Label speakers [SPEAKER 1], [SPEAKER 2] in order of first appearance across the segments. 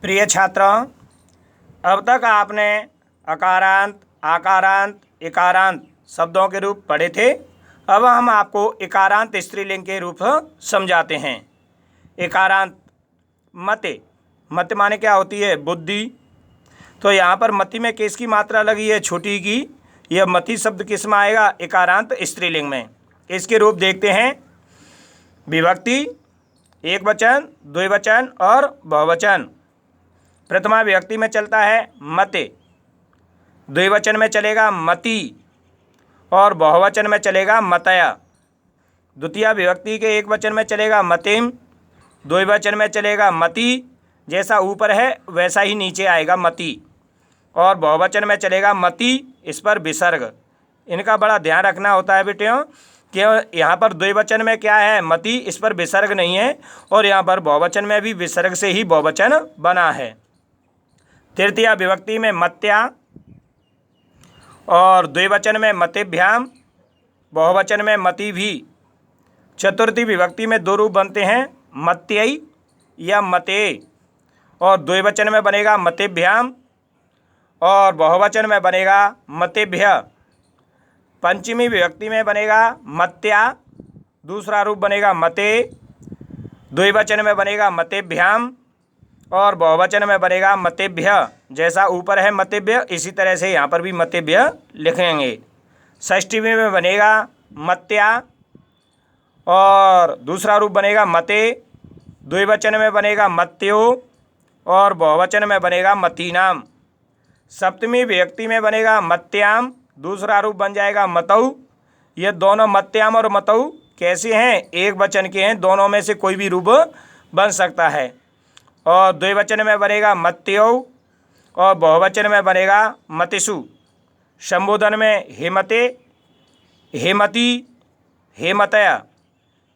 [SPEAKER 1] प्रिय छात्रों, अब तक आपने अकारांत, आकारांत, इकारांत शब्दों के रूप पढ़े थे। अब हम आपको इकारांत स्त्रीलिंग के रूप समझाते हैं। इकारांत मते, मत माने क्या होती है? बुद्धि। तो यहाँ पर मति में किसकी मात्रा लगी है? छोटी की। यह मति शब्द किस में आएगा? इकारांत स्त्रीलिंग में। इसके रूप देखते हैं। विभक्ति, एक वचन, द्विवचन और बहुवचन। प्रथमा विभक्ति में चलता है मते, द्विवचन में चलेगा मति और बहुवचन में चलेगा मतया। द्वितीय विभक्ति के एक वचन में चलेगा मतिम, द्विवचन में चलेगा मति, जैसा ऊपर है वैसा ही नीचे आएगा मति, और बहुवचन में चलेगा मति, इस पर विसर्ग। इनका बड़ा ध्यान रखना होता है बेटियों कि यहाँ पर द्विवचन में क्या है? मति, इस पर विसर्ग नहीं है, और यहाँ पर बहुवचन में भी विसर्ग से ही बहुवचन बना है। तृतीया विभक्ति में मत्या और द्विवचन में मतिभ्याम, बहुवचन में मति भी। चतुर्थी विभक्ति में दो रूप बनते हैं, मत्यई या मते, और द्विवचन में बनेगा मतिभ्याम और बहुवचन में बनेगा मतिभ्य। पंचमी विभक्ति में बनेगा मत्या, दूसरा रूप बनेगा मते, द्विवचन में बनेगा मतिभ्याम और बहुवचन में बनेगा मतिभ्य। जैसा ऊपर है मतिभ्य, इसी तरह से यहाँ पर भी मतिभ्य लिखेंगे। षष्ठी में बनेगा मत्या और दूसरा रूप बनेगा मते, द्विवचन में बनेगा मत्यो और बहुवचन में बनेगा मतीनाम। सप्तमी विभक्ति में बनेगा मत्याम, दूसरा रूप बन जाएगा मतऊ। ये दोनों मत्याम और मतऊ कैसे हैं? एक वचन के हैं, दोनों में से कोई भी रूप बन सकता है। और द्विवचन में बनेगा मत्यो और बहुवचन में बनेगा मतिषु। संबोधन में हेमते, हेमति, हेमतया।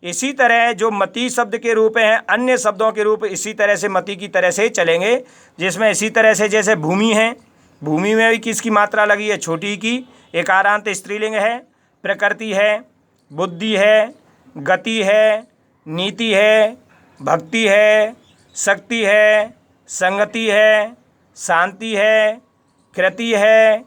[SPEAKER 1] इसी तरह जो मति शब्द के रूप हैं, अन्य शब्दों के रूप इसी तरह से मति की तरह से चलेंगे, जिसमें इसी तरह से जैसे भूमि है, भूमि में भी किसकी मात्रा लगी है? छोटी की, एकारांत स्त्रीलिंग है। प्रकृति है, बुद्धि है, गति है, नीति है, भक्ति है, शक्ति है, संगति है, शांति है, कृति है,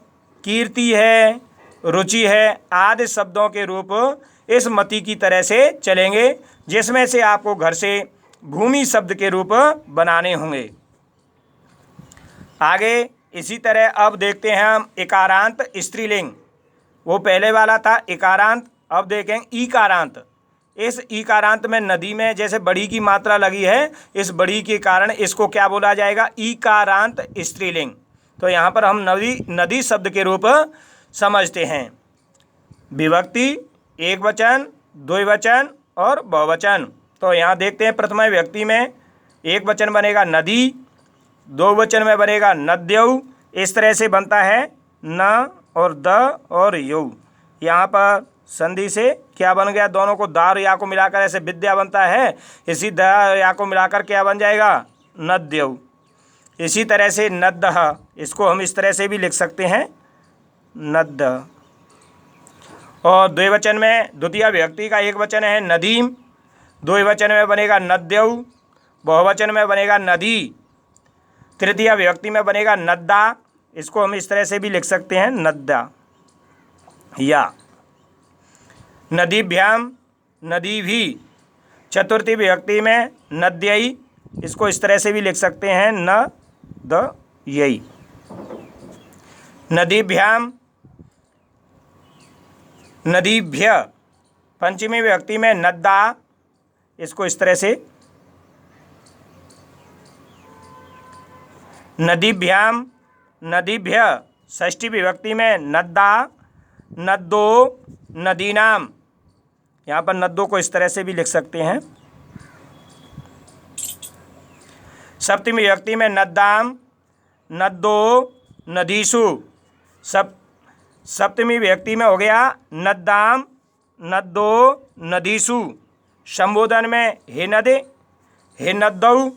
[SPEAKER 1] कीर्ति है, रुचि है आदि शब्दों के रूप इस मति की तरह से चलेंगे, जिसमें से आपको घर से भूमि शब्द के रूप बनाने होंगे। आगे इसी तरह अब देखते हैं हम इकारांत स्त्रीलिंग। वो पहले वाला था इकारांत, अब देखेंगे ईकारांत। इस ईकारांत में नदी में जैसे बड़ी की मात्रा लगी है, इस बड़ी के कारण इसको क्या बोला जाएगा? ईकारांत स्त्रीलिंग। तो यहाँ पर हम नदी शब्द के रूप समझते हैं। विभक्ति, एक वचन, द्विवचन और बहुवचन। तो यहाँ देखते हैं प्रथमा विभक्ति में एक वचन बनेगा नदी, दो वचन में बनेगा नद्यौ। इस तरह से बनता है न और द और यौ। यहाँ पर संधि से क्या बन गया? दोनों को दा और या को मिलाकर ऐसे विद्या बनता है, इसी द या को मिलाकर क्या बन जाएगा? नद्यौ। इसी तरह से नद्दह, इसको हम इस तरह से भी लिख सकते हैं नद्द। और द्विवचन में द्वितीय विभक्ति का एक वचन है नदीम, द्विवचन में बनेगा नद्यौ, बहुवचन में बनेगा नदी, तृतीय विभक्ति में बनेगा नद्दा। इसको हम इस तरह से भी लिख सकते हैं नद्दा। या नदीभ्याम, नदी भी। चतुर्थी विभक्ति में नद्यई, इसको इस तरह से भी लिख सकते हैं न द यई। नदीभ्याम, नदीभ्य। पंचमी विभक्ति में नद्दा, इसको इस तरह से नदीभ्याम, नदीभ्य। षष्ठी विभक्ति में नद्दा, नद्दो, नदीनाम। यहाँ पर नद्दों को इस तरह से भी लिख सकते हैं। सप्तमी विभक्ति में नद्दाम, नद्दो, नदीसु। सप्तमी विभक्ति में हो गया नद्दाम, नद्दो, नदीसु। संबोधन में हे नदे, हे नद्दौ,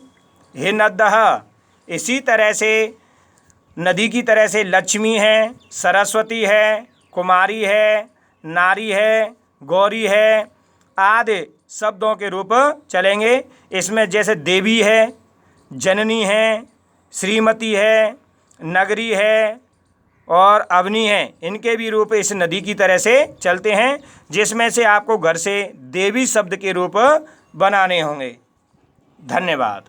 [SPEAKER 1] हे नद्दह। इसी तरह से नदी की तरह से लक्ष्मी है, सरस्वती है, कुमारी है, नारी है, गौरी है आदि शब्दों के रूप चलेंगे। इसमें जैसे देवी है, जननी है, श्रीमती है, नगरी है और अवनी है, इनके भी रूप इस नदी की तरह से चलते हैं, जिसमें से आपको घर से देवी शब्द के रूप बनाने होंगे। धन्यवाद।